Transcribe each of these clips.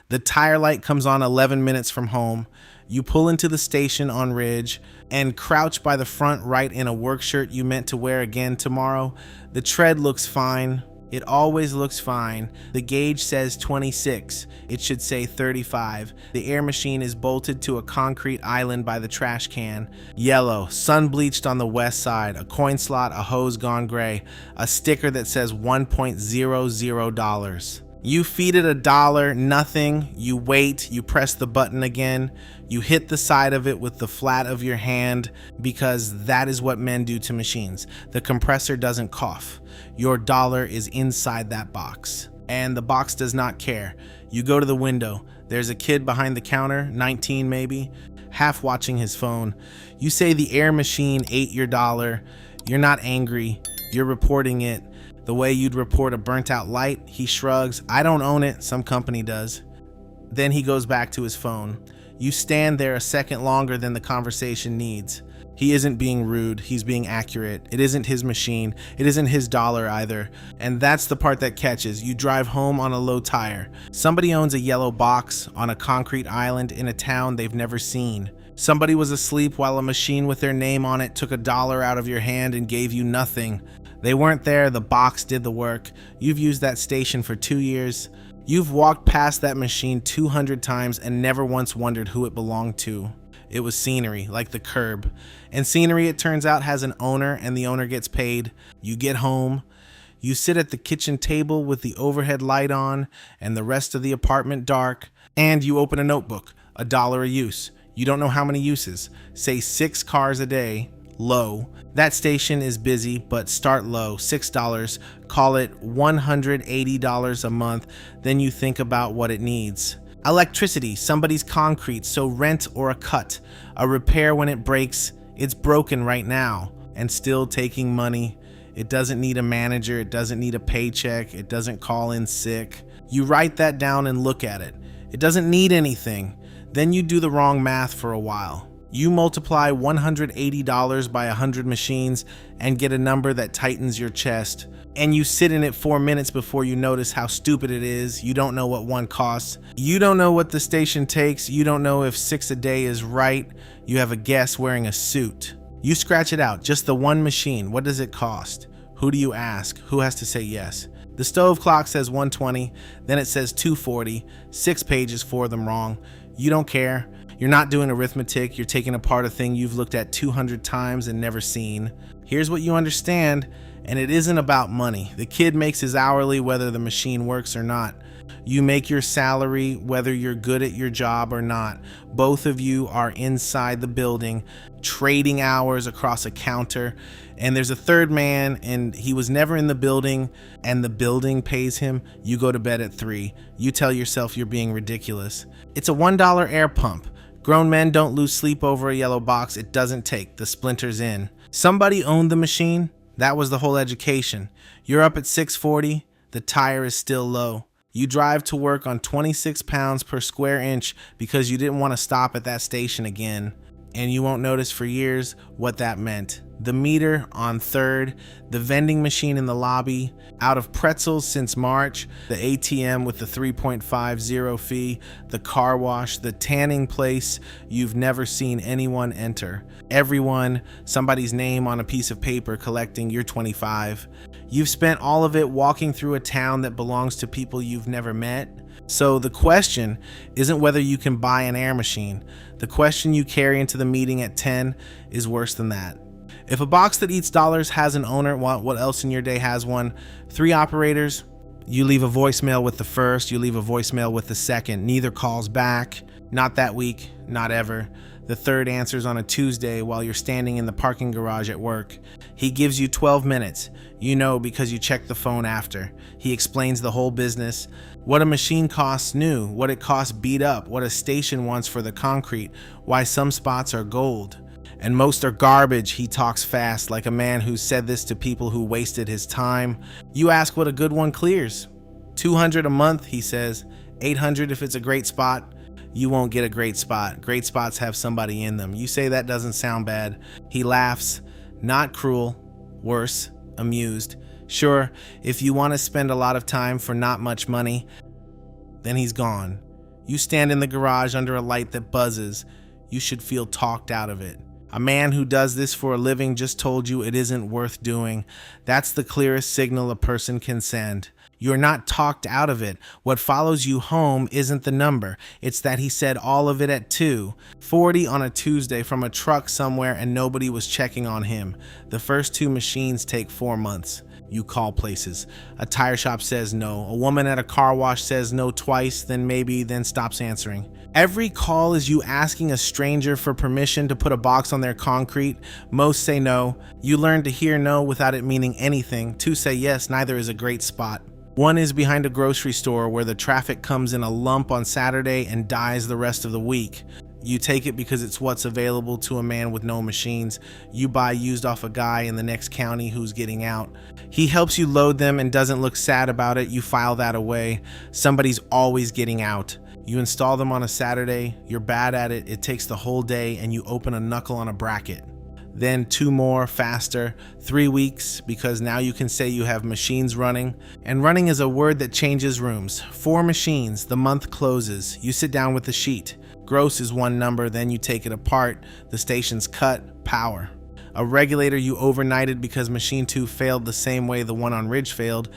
The tire light comes on 11 minutes from home. You pull into the station on Ridge and crouch by the front right in a work shirt you meant to wear again tomorrow. The tread looks fine. It always looks fine. The gauge says 26. It should say 35. The air machine is bolted to a concrete island by the trash can. Yellow, sun bleached on the west side, a coin slot, a hose gone gray, a sticker that says $1.00. You feed it $1, nothing. You wait, you press the button again. You hit the side of it with the flat of your hand because that is what men do to machines. The compressor doesn't cough. Your dollar is inside that box, and the box does not care. You go to the window. There's a kid behind the counter, 19 maybe, half watching his phone. You say the air machine ate your dollar. You're not angry. You're reporting it the way you'd report a burnt out light. He shrugs. I don't own it. Some company does. Then he goes back to his phone. You stand there a second longer than the conversation needs. He isn't being rude, he's being accurate. It isn't his machine, it isn't his dollar either. And that's the part that catches. You drive home on a low tire. Somebody owns a yellow box on a concrete island in a town they've never seen. Somebody was asleep while a machine with their name on it took $1 out of your hand and gave you nothing. They weren't there, the box did the work. You've used that station for 2 years. You've walked past that machine 200 times and never once wondered who it belonged to. It was scenery, like the curb. And scenery, it turns out, has an owner, and the owner gets paid. You get home. You sit at the kitchen table with the overhead light on and the rest of the apartment dark, and you open a notebook, $1 a use. You don't know how many uses. Say 6 cars a day, low. That station is busy, but start low, $6. Call it $180 a month. Then you think about what it needs. Electricity, somebody's concrete, so rent or a cut. A repair when it breaks, it's broken right now, and still taking money. It doesn't need a manager, it doesn't need a paycheck, it doesn't call in sick. You write that down and look at it. It doesn't need anything. Then you do the wrong math for a while. You multiply $180 by 100 machines and get a number that tightens your chest. And you sit in it 4 minutes before you notice how stupid it is. You don't know what one costs. You don't know what the station takes. You don't know if 6 a day is right. You have a guess wearing a suit. You scratch it out, just the one machine. What does it cost? Who do you ask? Who has to say yes? The stove clock says 120, then it says 240, 6 pages, 4 of them wrong. You don't care. You're not doing arithmetic. You're taking apart a thing you've looked at 200 times and never seen. Here's what you understand, and it isn't about money. The kid makes his hourly whether the machine works or not. You make your salary whether you're good at your job or not. Both of you are inside the building, trading hours across a counter, and there's a third man and he was never in the building and the building pays him. You go to bed at 3. You tell yourself you're being ridiculous. It's a $1 air pump. Grown men don't lose sleep over a yellow box. It doesn't take. The splinter's in. Somebody owned the machine. That was the whole education. You're up at 6:40. The tire is still low. You drive to work on 26 pounds per square inch because you didn't want to stop at that station again. And you won't notice for years what that meant. The meter on 3rd, the vending machine in the lobby, out of pretzels since March, the ATM with the 3.50 fee, the car wash, the tanning place you've never seen anyone enter. Everyone, somebody's name on a piece of paper collecting your 25. You've spent all of it walking through a town that belongs to people you've never met. So the question isn't whether you can buy an air machine. The question you carry into the meeting at 10 is worse than that. If a box that eats dollars has an owner, what else in your day has one? 3 operators. You leave a voicemail with the first, you leave a voicemail with the second. Neither calls back. Not that week, not ever. The third answers on a Tuesday while you're standing in the parking garage at work. He gives you 12 minutes. You know because you checked the phone after. He explains the whole business. What a machine costs new, what it costs beat up, what a station wants for the concrete, why some spots are gold. And most are garbage. He talks fast, like a man who said this to people who wasted his time. You ask what a good one clears. $200 a month, he says. $800 if it's a great spot. You won't get a great spot. Great spots have somebody in them. You say that doesn't sound bad. He laughs, not cruel, worse, amused. Sure, if you want to spend a lot of time for not much money, then he's gone. You stand in the garage under a light that buzzes. You should feel talked out of it. A man who does this for a living just told you it isn't worth doing. That's the clearest signal a person can send. You're not talked out of it. What follows you home isn't the number. It's that he said all of it at 2:40 on a Tuesday from a truck somewhere and nobody was checking on him. The first 2 machines take 4 months. You call places. A tire shop says no. A woman at a car wash says no twice, then stops answering. Every call is you asking a stranger for permission to put a box on their concrete. Most say no. You learn to hear no without it meaning anything. 2 say yes, neither is a great spot. 1 is behind a grocery store where the traffic comes in a lump on Saturday and dies the rest of the week. You take it because it's what's available to a man with no machines. You buy used off a guy in the next county who's getting out. He helps you load them and doesn't look sad about it. You file that away. Somebody's always getting out. You install them on a Saturday. You're bad at it. It takes the whole day and you open a knuckle on a bracket. Then 2 more, faster, 3 weeks, because now you can say you have machines running. And running is a word that changes rooms. 4 machines, the month closes. You sit down with the sheet. Gross is 1 number, then you take it apart. The station's cut, power. A regulator you overnighted because machine 2 failed the same way the one on Ridge failed,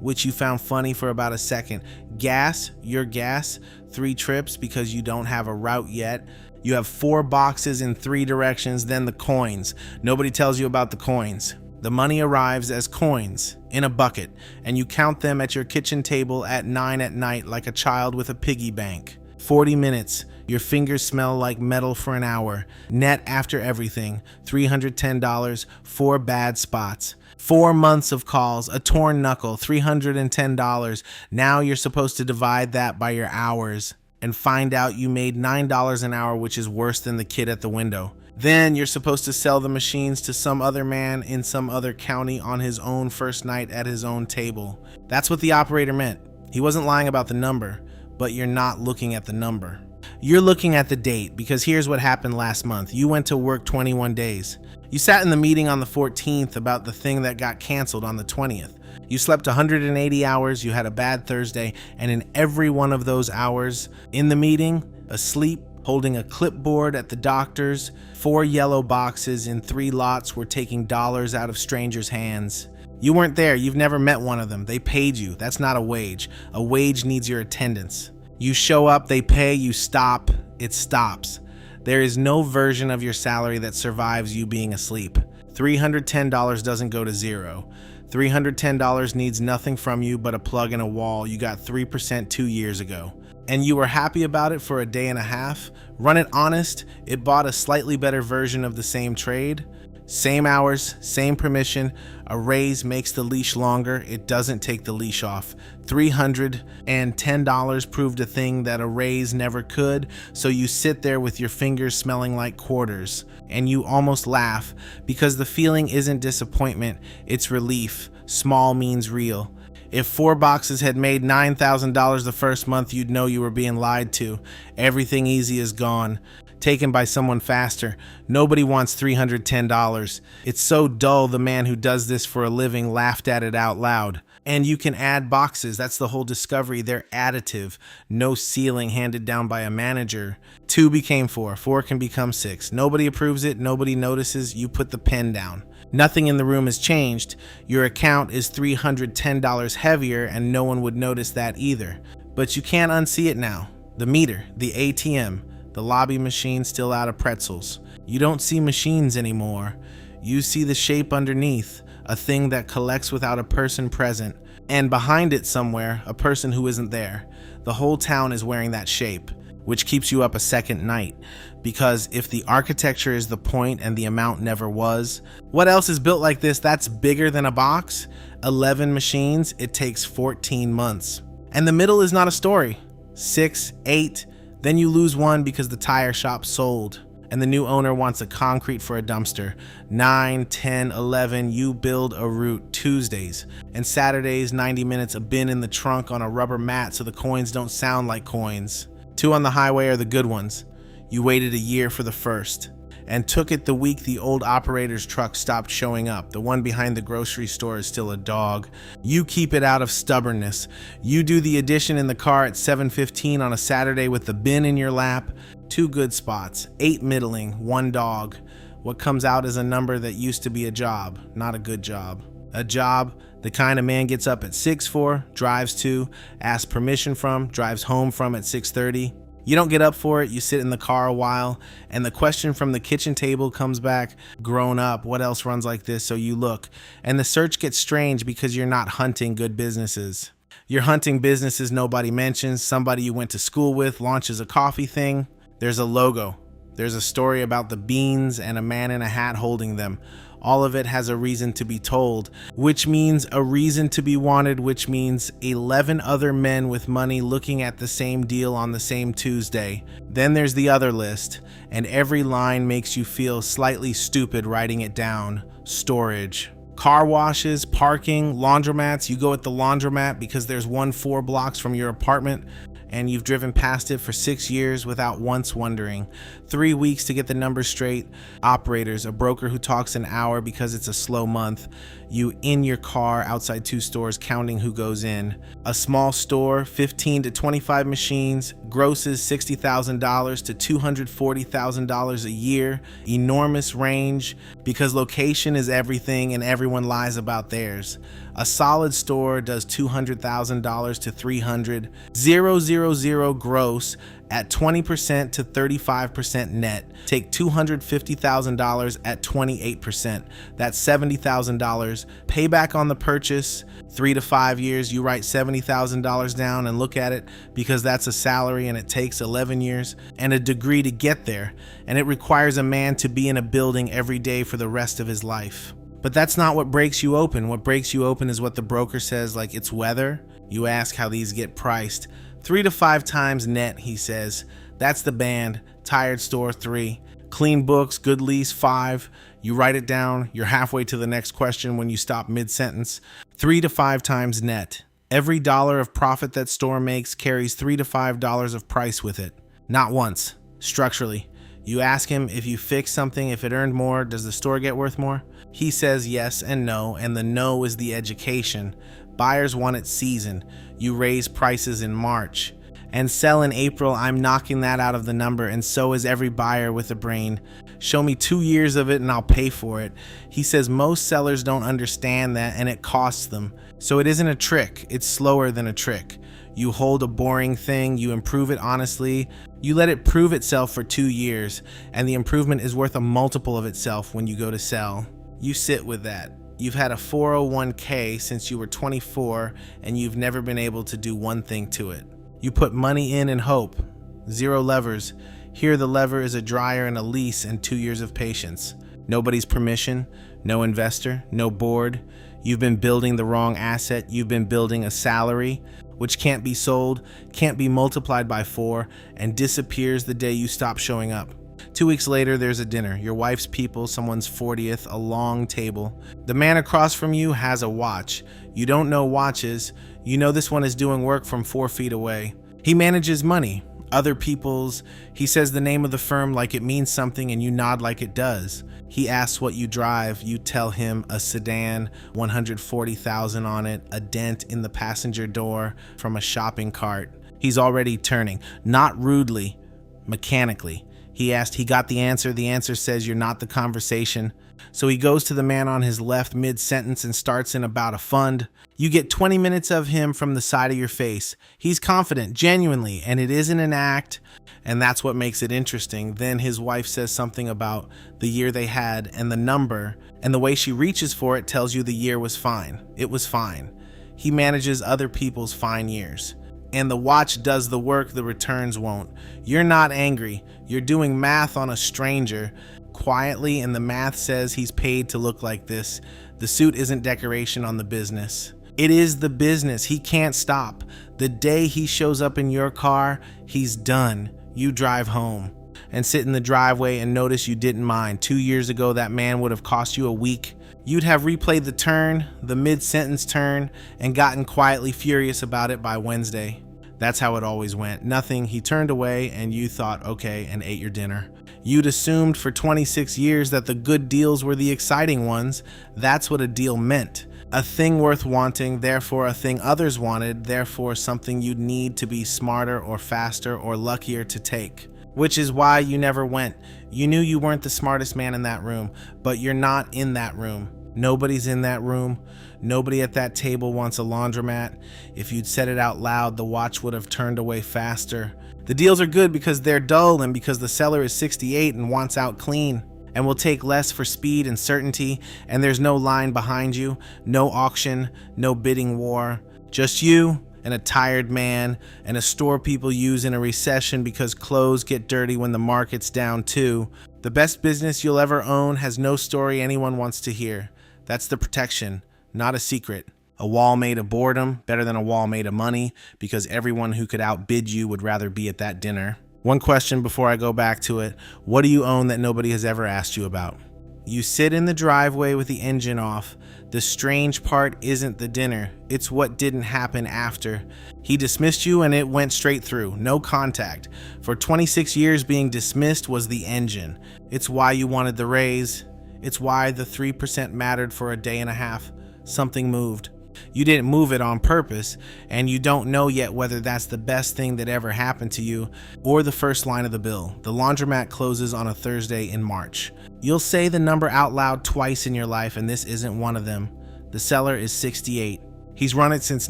which you found funny for about a second. Gas, your gas, 3 trips because you don't have a route yet. You have 4 boxes in 3 directions, then the coins. Nobody tells you about the coins. The money arrives as coins in a bucket, and you count them at your kitchen table at 9 at night like a child with a piggy bank. 40 minutes. Your fingers smell like metal for an hour. Net after everything, $310, 4 bad spots. 4 months of calls, a torn knuckle, $310. Now you're supposed to divide that by your hours and find out you made $9 an hour, which is worse than the kid at the window. Then you're supposed to sell the machines to some other man in some other county on his own first night at his own table. That's what the operator meant. He wasn't lying about the number, but you're not looking at the number. You're looking at the date, because here's what happened last month. You went to work 21 days. You sat in the meeting on the 14th about the thing that got canceled on the 20th. You slept 180 hours, you had a bad Thursday, and in every one of those hours, in the meeting, asleep, holding a clipboard at the doctor's, 4 yellow boxes in 3 lots were taking dollars out of strangers' hands. You weren't there, you've never met one of them. They paid you. That's not a wage. A wage needs your attendance. You show up, they pay, you stop, it stops. There is no version of your salary that survives you being asleep. $310 doesn't go to zero. $310 needs nothing from you but a plug in a wall. You got 3% 2 years ago. And you were happy about it for a day and a half. Run it honest, it bought a slightly better version of the same trade. Same hours, same permission. A raise makes the leash longer. It doesn't take the leash off. $310 proved a thing that a raise never could. So you sit there with your fingers smelling like quarters. And you almost laugh because the feeling isn't disappointment, it's relief. Small means real. If 4 boxes had made $9,000 the first month, you'd know you were being lied to. Everything easy is gone. Taken by someone faster. Nobody wants $310. It's so dull the man who does this for a living laughed at it out loud. And you can add boxes. That's the whole discovery. They're additive. No ceiling handed down by a manager. 2 became 4. 4 can become 6. Nobody approves it. Nobody notices. You put the pen down. Nothing in the room has changed. Your account is $310 heavier and no one would notice that either. But you can't unsee it now. The meter, the ATM, the lobby machine still out of pretzels. You don't see machines anymore. You see the shape underneath, a thing that collects without a person present, and behind it somewhere, a person who isn't there. The whole town is wearing that shape, which keeps you up a second night. Because if the architecture is the point and the amount never was, what else is built like this that's bigger than a box? 11 machines, it takes 14 months. And the middle is not a story. 6, 8, then you lose 1 because the tire shop sold and the new owner wants a concrete for a dumpster. 9, 10, 11, you build a route. Tuesdays and Saturdays, 90 minutes, a bin in the trunk on a rubber mat so the coins don't sound like coins. 2 on the highway are the good ones. You waited a year for the first. and took it the week the old operator's truck stopped showing up. The one behind the grocery store is still a dog. You keep it out of stubbornness. You do the addition in the car at 7:15 on a Saturday with the bin in your lap. 2 good spots, 8 middling, 1 dog. What comes out is a number that used to be a job, not a good job. A job, the kind a man gets up at 6 for, drives to, asks permission from, drives home from at 6:30. You don't get up for it, you sit in the car a while, and the question from the kitchen table comes back, grown up, what else runs like this? So you look, and the search gets strange because you're not hunting good businesses. You're hunting businesses nobody mentions, somebody you went to school with launches a coffee thing. There's a logo. There's a story about the beans and a man in a hat holding them. All of it has a reason to be told, which means a reason to be wanted, which means 11 other men with money looking at the same deal on the same Tuesday. Then there's the other list, and every line makes you feel slightly stupid writing it down. Storage. Car washes, parking, laundromats. You go at the laundromat because there's one 4 blocks from your apartment, and you've driven past it for 6 years without once wondering. 3 weeks to get the numbers straight. Operators, a broker who talks an hour because it's a slow month. You in your car outside 2 stores counting who goes in. A small store, 15 to 25 machines, grosses $60,000 to $240,000 a year. Enormous range because location is everything and everyone lies about theirs. A solid store does $200,000 to $300,000. 000 gross at 20% to 35% net. Take $250,000 at 28%. That's $70,000. Payback on the purchase, 3 to 5 years. You write $70,000 down and look at it because that's a salary and it takes 11 years and a degree to get there. And it requires a man to be in a building every day for the rest of his life. But that's not what breaks you open. What breaks you open is what the broker says, like it's weather. You ask how these get priced. 3 to 5 times net, he says. That's the band. Tired store, 3. Clean books, good lease, 5. You write it down. You're halfway to the next question when you stop mid-sentence. 3 to 5 times net. Every dollar of profit that store makes carries $3 to $5 of price with it. Not once. Structurally. You ask him if you fix something, if it earned more, does the store get worth more? He says yes and no, and the no is the education. Buyers want it season. You raise prices in March and sell in April. I'm knocking that out of the number, and so is every buyer with a brain. Show me 2 years of it and I'll pay for it. He says most sellers don't understand that and it costs them. So it isn't a trick, it's slower than a trick. You hold a boring thing, you improve it honestly, you let it prove itself for 2 years, and the improvement is worth a multiple of itself when you go to sell. You sit with that. You've had a 401k since you were 24 and you've never been able to do one thing to it. You put money in and hope. 0 levers. Here the lever is a dryer and a lease and 2 years of patience. Nobody's permission, no investor, no board. You've been building the wrong asset. You've been building a salary, which can't be sold, can't be multiplied by 4, and disappears the day you stop showing up. 2 weeks later, there's a dinner. Your wife's people, someone's 40th, a long table. The man across from you has a watch. You don't know watches. You know this one is doing work from 4 feet away. He manages money, other people's. He says the name of the firm like it means something and you nod like it does. He asks what you drive. You tell him a sedan, 140,000 on it, a dent in the passenger door from a shopping cart. He's already turning, not rudely, mechanically. He got the answer. The answer says you're not the conversation. So he goes to the man on his left mid-sentence and starts in about a fund. You get 20 minutes of him from the side of your face. He's confident, genuinely, and it isn't an act, and that's what makes it interesting. Then his wife says something about the year they had and the number, and the way she reaches for it tells you the year was fine. It was fine. He manages other people's fine years. And the watch does the work, the returns won't. You're not angry. You're doing math on a stranger quietly, and the math says he's paid to look like this. The suit isn't decoration on the business. It is the business. He can't stop. The day he shows up in your car, he's done. You drive home and sit in the driveway and notice you didn't mind. 2 years ago, that man would have cost you a week. You'd have replayed the turn, the mid-sentence turn, and gotten quietly furious about it by Wednesday. That's how it always went. Nothing. He turned away and you thought, okay, and ate your dinner. You'd assumed for 26 years that the good deals were the exciting ones. That's what a deal meant. A thing worth wanting, therefore a thing others wanted, therefore something you'd need to be smarter or faster or luckier to take. Which is why you never went. You knew you weren't the smartest man in that room, but you're not in that room. Nobody's in that room. Nobody at that table wants a laundromat. If you'd said it out loud, the watch would have turned away faster. The deals are good because they're dull and because the seller is 68 and wants out clean and will take less for speed and certainty, and there's no line behind you, no auction, no bidding war, just you and a tired man and a store people use in a recession because clothes get dirty when the market's down too. The best business you'll ever own has no story anyone wants to hear. That's the protection, not a secret. A wall made of boredom, better than a wall made of money, because everyone who could outbid you would rather be at that dinner. One question before I go back to it. What do you own that nobody has ever asked you about? You sit in the driveway with the engine off. The strange part isn't the dinner, it's what didn't happen after. He dismissed you and it went straight through, no contact. For 26 years being dismissed was the engine. It's why you wanted the raise. It's why the 3% mattered for a day and a half. Something moved. You didn't move it on purpose, and you don't know yet whether that's the best thing that ever happened to you or the first line of the bill. The laundromat closes on a Thursday in March. You'll say the number out loud twice in your life, and this isn't one of them. The seller is 68. He's run it since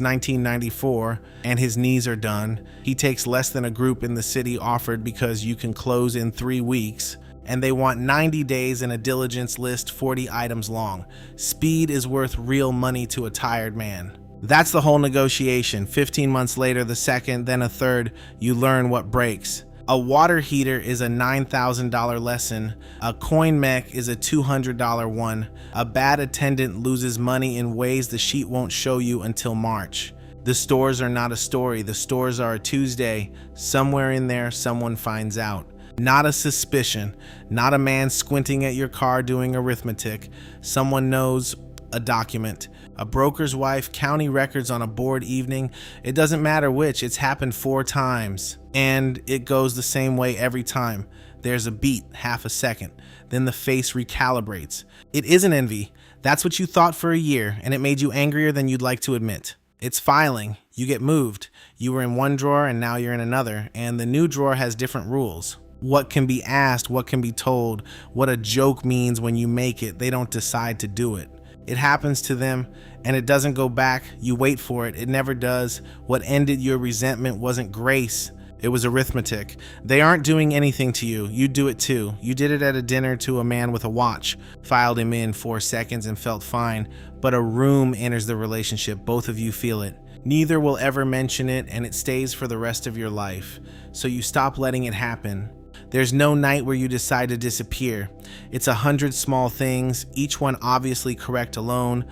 1994, and his knees are done. He takes less than a group in the city offered because you can close in 3 weeks. And they want 90 days and a diligence list 40 items long. Speed is worth real money to a tired man. That's the whole negotiation. 15 months later, the second, then a third, you learn what breaks. A water heater is a $9,000 lesson. A coin mech is a $200 one. A bad attendant loses money in ways the sheet won't show you until March. The stores are not a story. The stores are a Tuesday. Somewhere in there, someone finds out. Not a suspicion, not a man squinting at your car doing arithmetic. Someone knows, a document. A broker's wife, county records on a bored evening. It doesn't matter which, it's happened 4 times. And it goes the same way every time. There's a beat, half a second. Then the face recalibrates. It isn't envy. That's what you thought for a year, and it made you angrier than you'd like to admit. It's filing. You get moved. You were in one drawer and now you're in another, and the new drawer has different rules. What can be asked, what can be told, what a joke means when you make it. They don't decide to do it. It happens to them and it doesn't go back. You wait for it. It never does. What ended your resentment wasn't grace. It was arithmetic. They aren't doing anything to you. You do it too. You did it at a dinner to a man with a watch, filed him in 4 seconds and felt fine. But a room enters the relationship. Both of you feel it. Neither will ever mention it and it stays for the rest of your life. So you stop letting it happen. There's no night where you decide to disappear. It's 100 small things, each one obviously correct alone,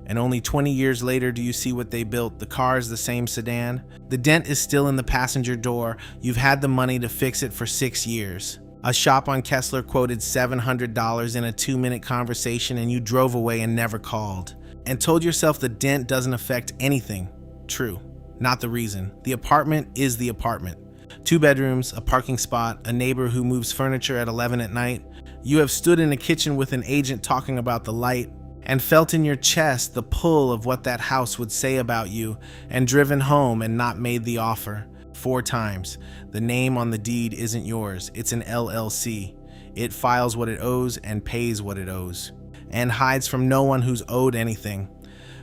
and only 20 years later do you see what they built. The car is the same sedan. The dent is still in the passenger door. You've had the money to fix it for 6 years. A shop on Kessler quoted $700 in a 2-minute conversation and you drove away and never called. And told yourself the dent doesn't affect anything. True, not the reason. The apartment is the apartment. 2 bedrooms, a parking spot, a neighbor who moves furniture at 11 at night. You have stood in a kitchen with an agent talking about the light and felt in your chest the pull of what that house would say about you and driven home and not made the offer. 4 times. The name on the deed isn't yours. It's an LLC. It files what it owes and pays what it owes and hides from no one who's owed anything.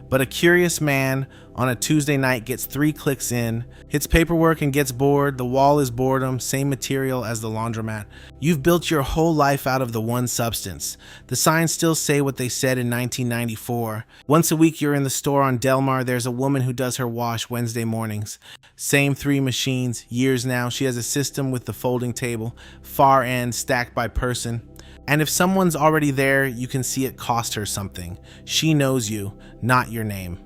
But a curious man on a Tuesday night gets 3 clicks in, hits paperwork and gets bored. The wall is boredom, same material as the laundromat. You've built your whole life out of the one substance. The signs still say what they said in 1994. Once a week you're in the store on Delmar. There's a woman who does her wash Wednesday mornings. Same 3 machines, years now. She has a system with the folding table, far end stacked by person. And if someone's already there, you can see it cost her something. She knows you, not your name.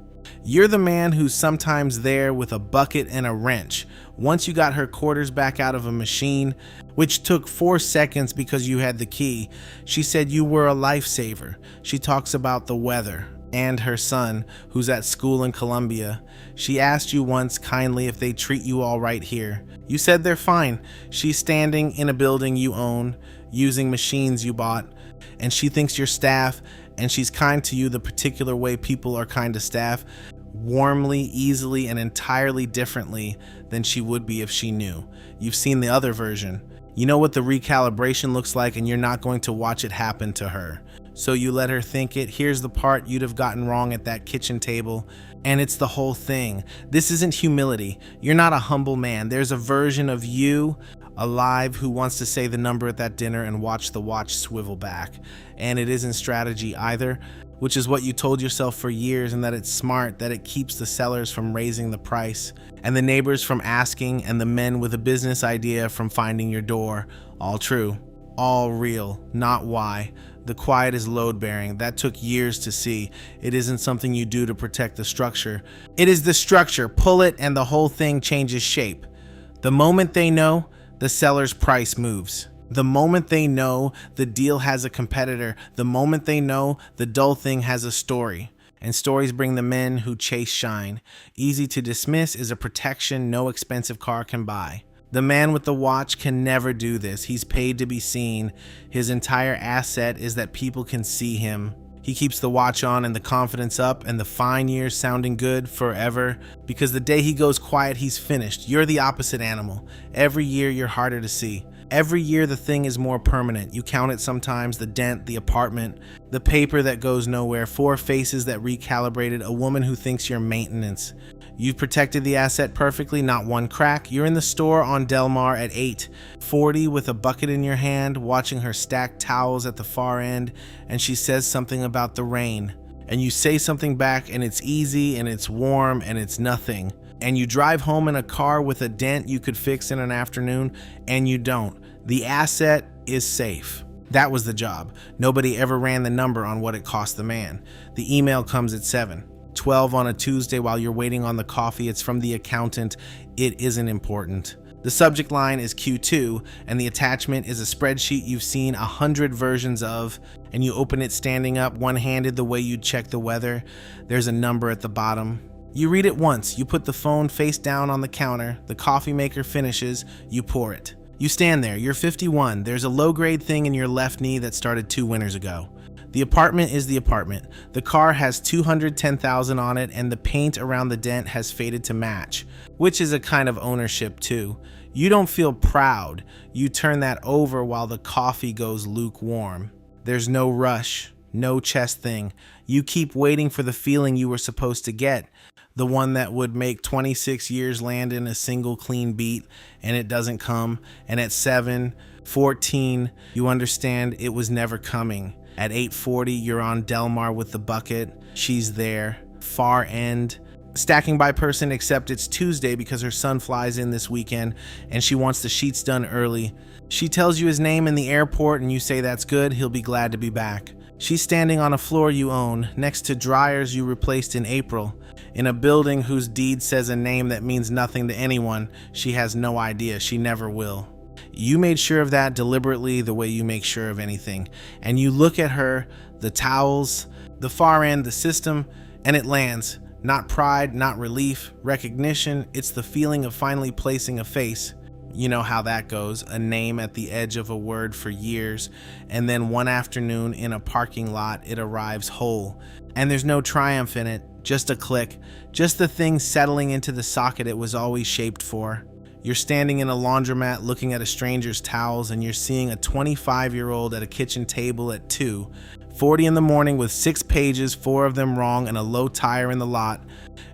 You're the man who's sometimes there with a bucket and a wrench. Once you got her quarters back out of a machine, which took 4 seconds because you had the key, she said you were a lifesaver. She talks about the weather and her son, who's at school in Columbia. She asked you once kindly if they treat you all right here. You said they're fine. She's standing in a building you own. using machines you bought, and she thinks you're staff, and she's kind to you the particular way people are kind to staff, warmly, easily, and entirely differently than she would be if she knew. You've seen the other version. You know what the recalibration looks like, and you're not going to watch it happen to her. So you let her think it. Here's the part you'd have gotten wrong at that kitchen table, and it's the whole thing. This isn't humility. You're not a humble man. There's a version of you alive who wants to say the number at that dinner and watch the watch swivel back. And it isn't strategy either, which is what you told yourself for years, and that it's smart, that it keeps the sellers from raising the price, and the neighbors from asking, and the men with a business idea from finding your door. All true, all real, not why. The quiet is load-bearing. That took years to see. It isn't something you do to protect the structure. It is the structure. Pull it and the whole thing changes shape. The moment they know, the seller's price moves. The moment they know the deal has a competitor, the moment they know the dull thing has a story. And stories bring the men who chase shine. Easy to dismiss is a protection no expensive car can buy. The man with the watch can never do this. He's paid to be seen. His entire asset is that people can see him. He keeps the watch on and the confidence up and the fine years sounding good forever, because the day he goes quiet, he's finished. You're the opposite animal. Every year you're harder to see. Every year the thing is more permanent. You count it sometimes, the dent, the apartment, the paper that goes nowhere, 4 faces that recalibrated, a woman who thinks you're maintenance. You've protected the asset perfectly, not one crack. You're in the store on Del Mar at 8:40 with a bucket in your hand, watching her stack towels at the far end, and she says something about the rain. And you say something back, and it's easy, and it's warm, and it's nothing. And you drive home in a car with a dent you could fix in an afternoon, and you don't. The asset is safe. That was the job. Nobody ever ran the number on what it cost the man. The email comes at 7:12 on a Tuesday while you're waiting on the coffee. It's from the accountant. It isn't important. The subject line is Q2, and the attachment is a spreadsheet you've seen 100 versions of, and you open it standing up, one-handed the way you'd check the weather. There's a number at the bottom. You read it once. You put the phone face down on the counter. The coffee maker finishes. You pour it. You stand there. You're 51. There's a low-grade thing in your left knee that started 2 winters ago. The apartment is the apartment. The car has 210,000 on it, and the paint around the dent has faded to match, which is a kind of ownership too. You don't feel proud. You turn that over while the coffee goes lukewarm. There's no rush, no chest thing. You keep waiting for the feeling you were supposed to get, the one that would make 26 years land in a single clean beat, and it doesn't come. And at 7:14, you understand it was never coming. At 8:40, you're on Del Mar with the bucket. She's there, far end, stacking by person, except it's Tuesday because her son flies in this weekend and she wants the sheets done early. She tells you his name in the airport and you say that's good, he'll be glad to be back. She's standing on a floor you own, next to dryers you replaced in April, in a building whose deed says a name that means nothing to anyone. She has no idea, she never will. You made sure of that deliberately, the way you make sure of anything. And you look at her, the towels, the far end, the system, and it lands. Not pride, not relief, recognition. It's the feeling of finally placing a face. You know how that goes, a name at the edge of a word for years, and then one afternoon in a parking lot, it arrives whole. And there's no triumph in it, just a click, just the thing settling into the socket it was always shaped for. You're standing in a laundromat looking at a stranger's towels, and you're seeing a 25-year-old at a kitchen table at 2:40 in the morning with 6 pages, 4 of them wrong, and a low tire in the lot,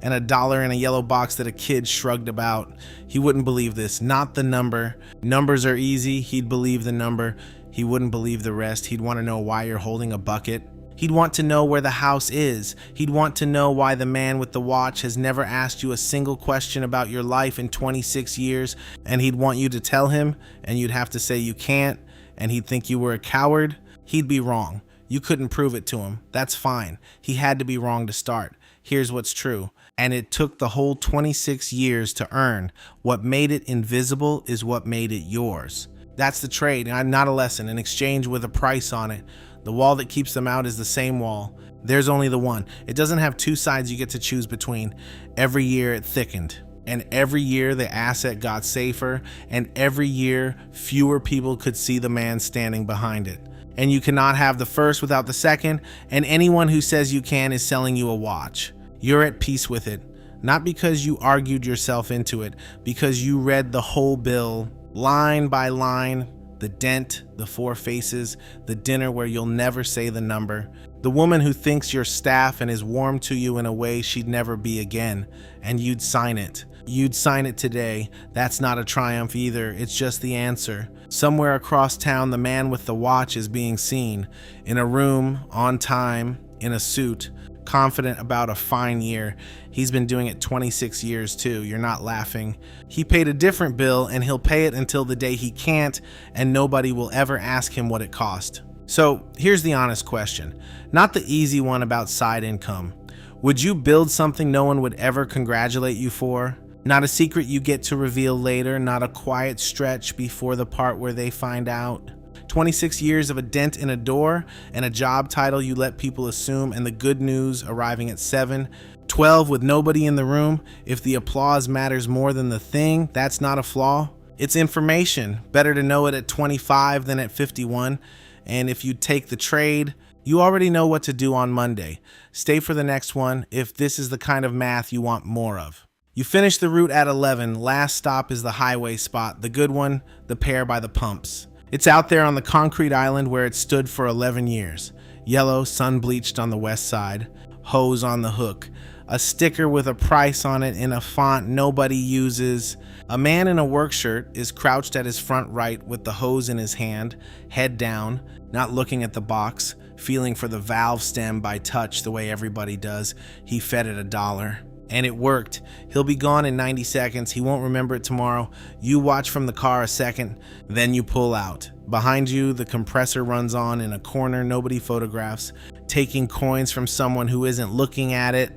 and $1 in a yellow box that a kid shrugged about. He wouldn't believe this, not the number. Numbers are easy. He'd believe the number. He wouldn't believe the rest. He'd want to know why you're holding a bucket. He'd want to know where the house is. He'd want to know why the man with the watch has never asked you a single question about your life in 26 years, and he'd want you to tell him, and you'd have to say you can't, and he'd think you were a coward. He'd be wrong. You couldn't prove it to him. That's fine. He had to be wrong to start. Here's what's true. And it took the whole 26 years to earn. What made it invisible is what made it yours. That's the trade, not a lesson, an exchange with a price on it. The wall that keeps them out is the same wall. There's only the one. It doesn't have 2 sides you get to choose between. Every year it thickened. And every year the asset got safer, and every year fewer people could see the man standing behind it. And you cannot have the first without the second, and anyone who says you can is selling you a watch. You're at peace with it, not because you argued yourself into it, because you read the whole bill, line by line, the dent, the four faces, the dinner where you'll never say the number, the woman who thinks you're staff and is warm to you in a way she'd never be again, and you'd sign it. You'd sign it today. That's not a triumph either, it's just the answer. Somewhere across town, the man with the watch is being seen, in a room, on time, in a suit, confident about a fine year. He's been doing it 26 years too, you're not laughing. He paid a different bill, and he'll pay it until the day he can't, and nobody will ever ask him what it cost. So here's the honest question, not the easy one about side income. Would you build something no one would ever congratulate you for? Not a secret you get to reveal later, not a quiet stretch before the part where they find out. 26 years of a dent in a door and a job title you let people assume, and the good news arriving at 7. 12 with nobody in the room. If the applause matters more than the thing, that's not a flaw. It's information. Better to know it at 25 than at 51. And if you take the trade, you already know what to do on Monday. Stay for the next one if this is the kind of math you want more of. You finish the route at 11. Last stop is the highway spot, the good one, the pair by the pumps. It's out there on the concrete island where it stood for 11 years. Yellow, sun-bleached on the west side. Hose on the hook. A sticker with a price on it in a font nobody uses. A man in a work shirt is crouched at his front right with the hose in his hand, head down, not looking at the box, feeling for the valve stem by touch the way everybody does. He fed it $1. And it worked. He'll be gone in 90 seconds. He won't remember it tomorrow. You watch from the car a second, then you pull out. Behind you, the compressor runs on in a corner nobody photographs, taking coins from someone who isn't looking at it.